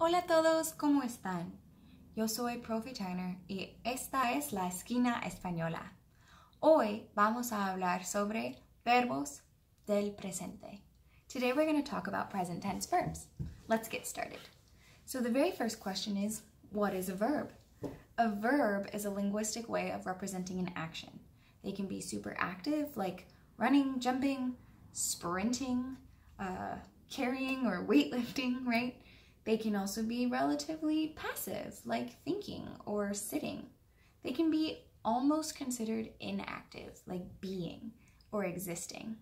Hola a todos, ¿cómo están? Yo soy Profe Tyner y esta es la esquina española. Hoy vamos a hablar sobre verbos del presente. Today we're going to talk about present tense verbs. Let's get started. So the very first question is, what is a verb? A verb is a linguistic way of representing an action. They can be super active, like running, jumping, sprinting, carrying or weightlifting, right? They can also be relatively passive, like thinking or sitting. They can be almost considered inactive, like being or existing.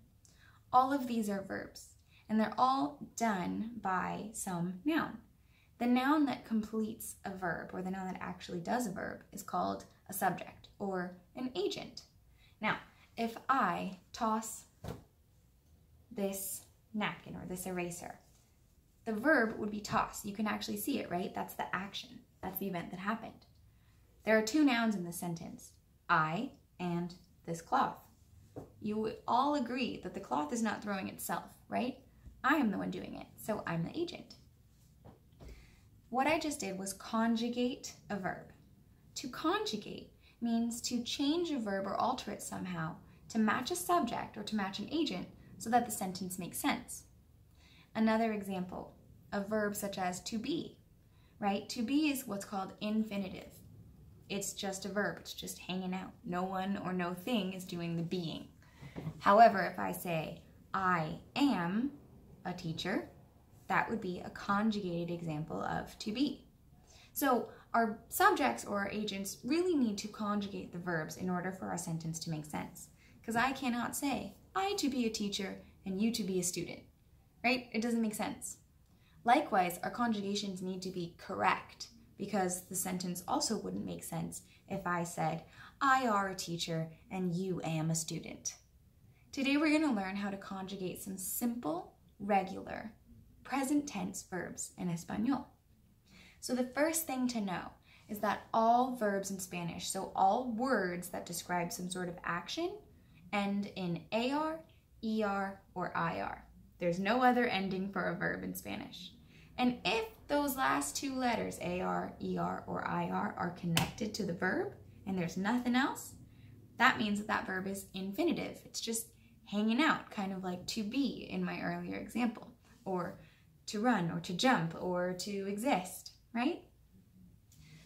All of these are verbs, and they're all done by some noun. The noun that completes a verb, or the noun that actually does a verb, is called a subject or an agent. Now, if I toss this napkin or this eraser, the verb would be toss. You can actually see it, right? That's the action. That's the event that happened. There are two nouns in this sentence, I and this cloth. You would all agree that the cloth is not throwing itself, right? I am the one doing it, so I'm the agent. What I just did was conjugate a verb. To conjugate means to change a verb or alter it somehow to match a subject or to match an agent so that the sentence makes sense. Another example, a verb such as to be, right? To be is what's called infinitive. It's just a verb, it's just hanging out. No one or no thing is doing the being. However, if I say, I am a teacher, that would be a conjugated example of to be. So our subjects or our agents really need to conjugate the verbs in order for our sentence to make sense. Because I cannot say, I to be a teacher and you to be a student. Right? It doesn't make sense. Likewise, our conjugations need to be correct because the sentence also wouldn't make sense if I said, I are a teacher and you am a student. Today we're going to learn how to conjugate some simple, regular, present tense verbs in Espanol. So the first thing to know is that all verbs in Spanish, so all words that describe some sort of action, end in AR, ER, or IR. There's no other ending for a verb in Spanish. And if those last two letters, AR, ER, or IR, are connected to the verb, and there's nothing else, that means that that verb is infinitive. It's just hanging out, kind of like to be in my earlier example, or to run, or to jump, or to exist, right?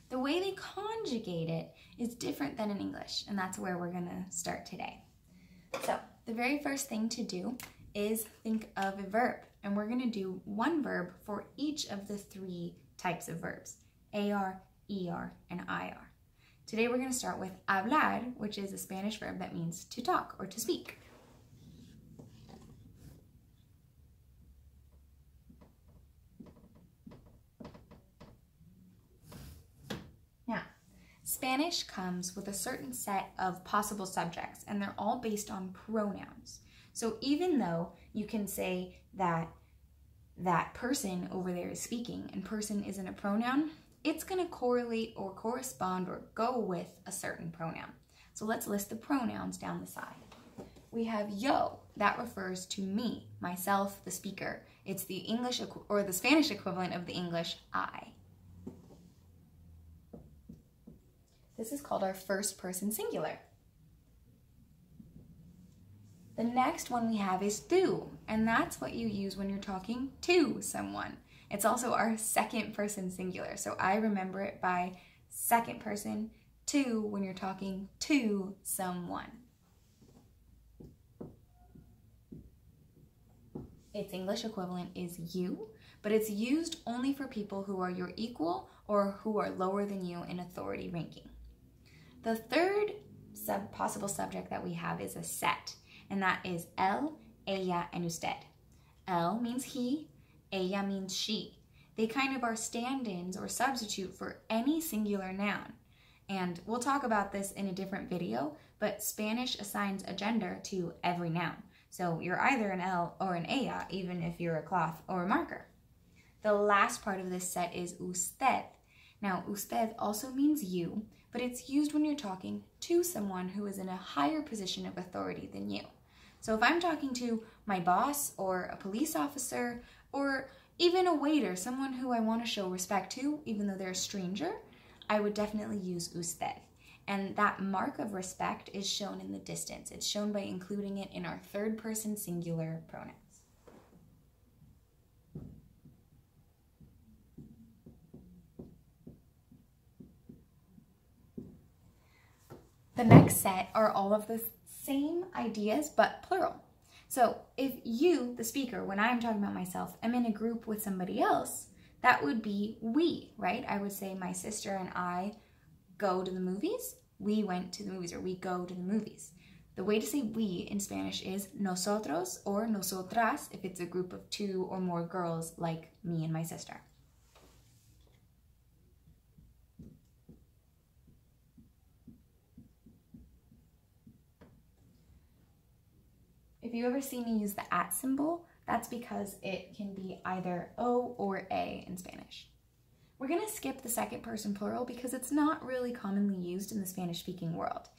The way they conjugate it is different than in English, and that's where we're gonna start today. So, the very first thing to do is think of a verb, and we're going to do one verb for each of the three types of verbs, AR, ER, and IR. Today we're going to start with hablar, which is a Spanish verb that means to talk or to speak. Now, Spanish comes with a certain set of possible subjects, and they're all based on pronouns. So even though you can say that that person over there is speaking and person isn't a pronoun, it's going to correlate or correspond or go with a certain pronoun. So let's list the pronouns down the side. We have yo, that refers to me, myself, the speaker. It's the English or the Spanish equivalent of the English I. This is called our first person singular. The next one we have is tú, and that's what you use when you're talking to someone. It's also our second person singular, so I remember it by second person, tú, when you're talking to someone. Its English equivalent is you, but it's used only for people who are your equal or who are lower than you in authority ranking. The third possible subject that we have is a set, and that is él, ella, and usted. Él means he, ella means she. They kind of are stand-ins or substitute for any singular noun. And we'll talk about this in a different video, but Spanish assigns a gender to every noun. So you're either an él or an ella, even if you're a cloth or a marker. The last part of this set is usted. Now, usted also means you, but it's used when you're talking to someone who is in a higher position of authority than you. So if I'm talking to my boss or a police officer or Even a waiter, someone who I want to show respect to, even though they're a stranger, I would definitely use usted. And that mark of respect is shown in the distance. It's shown by including it in our third person singular pronouns. The next set are all of the same ideas, but plural. So if you, the speaker, when I'm talking about myself, am in a group with somebody else, that would be we, right? I would say my sister and I go to the movies. We went to the movies, or we go to the movies. The way to say we in Spanish is nosotros or nosotras if it's a group of two or more girls like me and my sister. If you ever see me use the at symbol, that's because it can be either O or A in Spanish. We're going to skip the second person plural because it's not really commonly used in the Spanish-speaking world.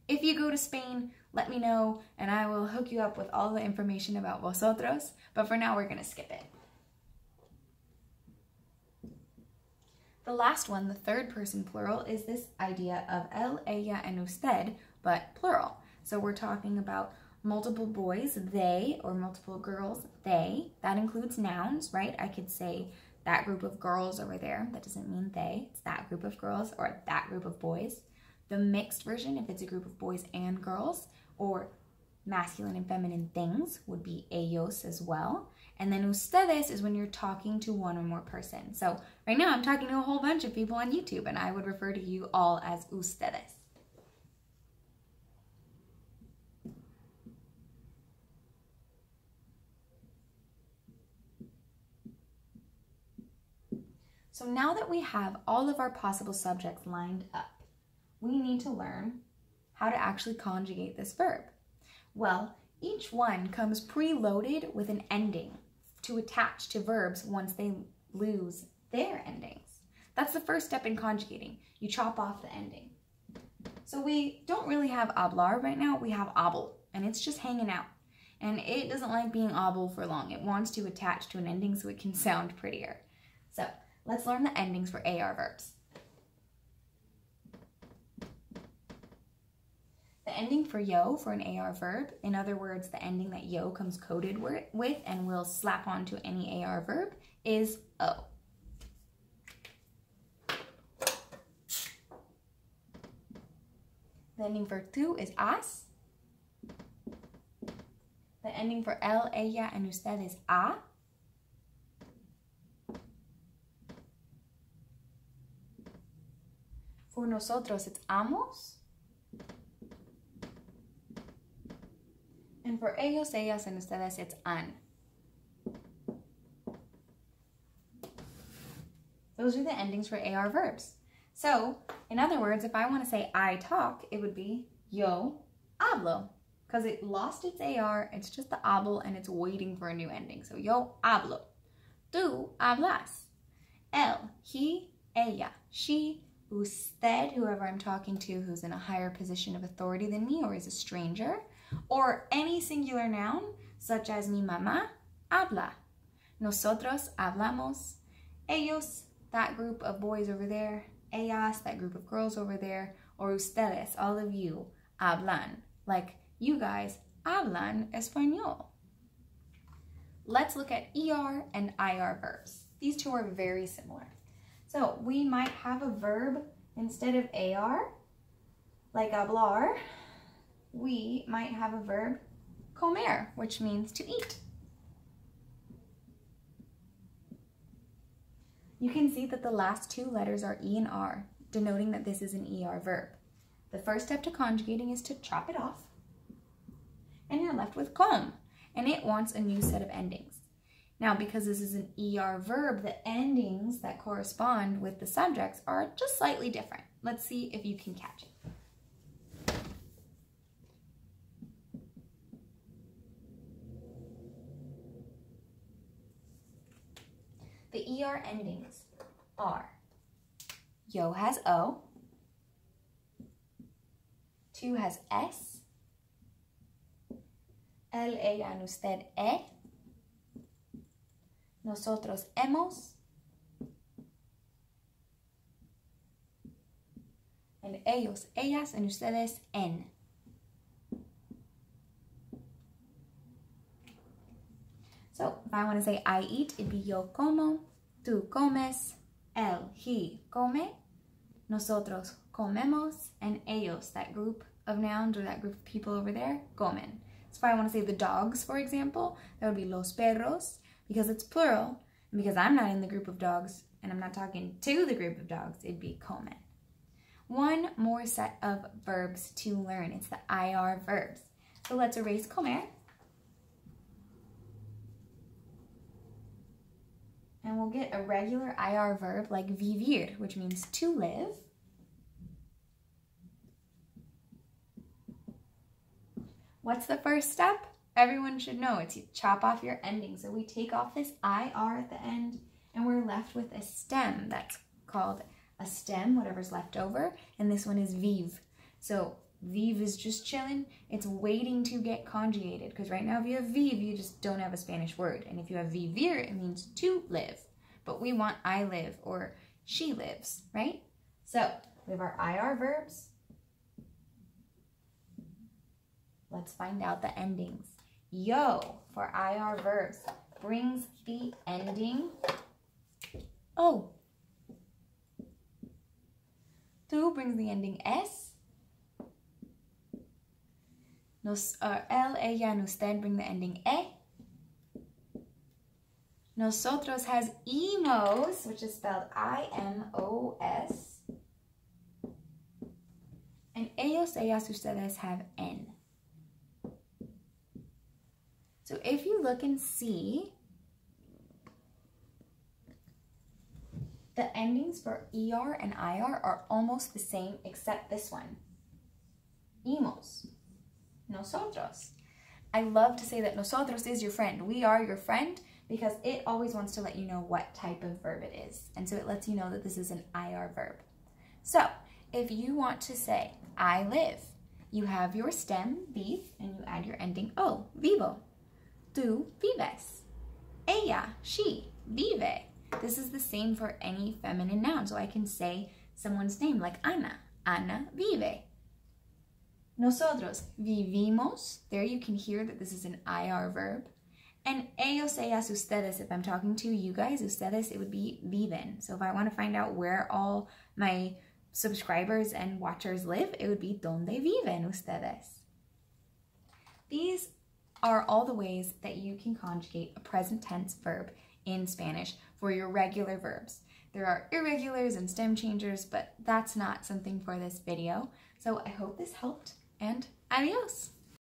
If you go to Spain, let me know and I will hook you up with all the information about vosotros, but for now we're going to skip it. The last one, the third person plural, is this idea of él, ella, and usted, but plural. So we're talking about multiple boys, they, or multiple girls, they. That includes nouns, right? I could say that group of girls over there. That doesn't mean they. It's that group of girls or that group of boys. The mixed version, if it's a group of boys and girls, or masculine and feminine things, would be ellos as well. And then ustedes is when you're talking to one or more person. So right now I'm talking to a whole bunch of people on YouTube, and I would refer to you all as ustedes. So now that we have all of our possible subjects lined up, we need to learn how to actually conjugate this verb. Well, each one comes preloaded with an ending to attach to verbs once they lose their endings. That's the first step in conjugating. You chop off the ending. So we don't really have hablar right now, we have habl, and it's just hanging out. And it doesn't like being habl for long. It wants to attach to an ending so it can sound prettier. So let's learn the endings for AR verbs. The ending for yo for an AR verb, in other words, the ending that yo comes coded with and will slap onto any AR verb, is o. The ending for tú is as. The ending for él, ella, and usted is a. For nosotros, it's amos. And for ellos, ellas, and ustedes, it's an. Those are the endings for AR verbs. So, in other words, if I want to say I talk, it would be yo hablo. Because it lost its AR, it's just the hablo, and it's waiting for a new ending. So, yo hablo. Tú hablas. Él, he, ella, she, usted, whoever I'm talking to who's in a higher position of authority than me or is a stranger, or any singular noun, such as mi mamá habla. Nosotros hablamos. Ellos, that group of boys over there. Ellas, that group of girls over there. Or ustedes, all of you, hablan. Like you guys hablan español. Let's look at ER and IR verbs. These two are very similar. So we might have a verb instead of AR, like hablar. We might have a verb comer, which means to eat. You can see that the last two letters are E and R, denoting that this is an ER verb. The first step to conjugating is to chop it off, and you're left with com, and it wants a new set of endings. Now, because this is an ER verb, the endings that correspond with the subjects are just slightly different. Let's see if you can catch it. The ER endings are yo has O, tú has S, él, ella, and usted E, Nosotros hemos. And ellos, ellas, and ustedes en. So if I want to say I eat, it'd be yo como, tú comes, él, he come, nosotros comemos, and ellos, that group of nouns or that group of people over there, comen. So if I want to say the dogs, for example, that would be los perros, because it's plural, and because I'm not in the group of dogs, and I'm not talking to the group of dogs, it'd be comen. One more set of verbs to learn. It's the IR verbs. So let's erase comer. And we'll get a regular IR verb like vivir, which means to live. What's the first step? Everyone should know. It's you chop off your ending. So we take off this IR at the end, and we're left with a stem. That's called a stem, whatever's left over. And this one is vive. So vive is just chilling. It's waiting to get conjugated. Because right now if you have vive, you just don't have a Spanish word. And if you have vivir, it means to live. But we want I live or she lives, right? So we have our IR verbs. Let's find out the endings. Yo for IR verbs brings the ending O. Tú brings the ending S. Él, ella, and usted bring the ending E. Nosotros has imos, which is spelled I-M-O-S. And ellos, ellas, ustedes have N. So if you look and see, the endings for ER and IR are almost the same except this one. Imos. Nosotros. I love to say that nosotros is your friend. We are your friend because it always wants to let you know what type of verb it is. And so it lets you know that this is an IR verb. So if you want to say I live, you have your stem, vive, and you add your ending O, vivo. Tú vives. Ella, she, vive. This is the same for any feminine noun. So I can say someone's name like Ana. Ana vive. Nosotros vivimos. There you can hear that this is an IR verb. And ellos, ellas, ustedes, if I'm talking to you guys, ustedes, it would be viven. So if I want to find out where all my subscribers and watchers live, it would be donde viven ustedes. These are all the ways that you can conjugate a present tense verb in Spanish for your regular verbs. There are irregulars and stem changers, but that's not something for this video. So I hope this helped, and adios!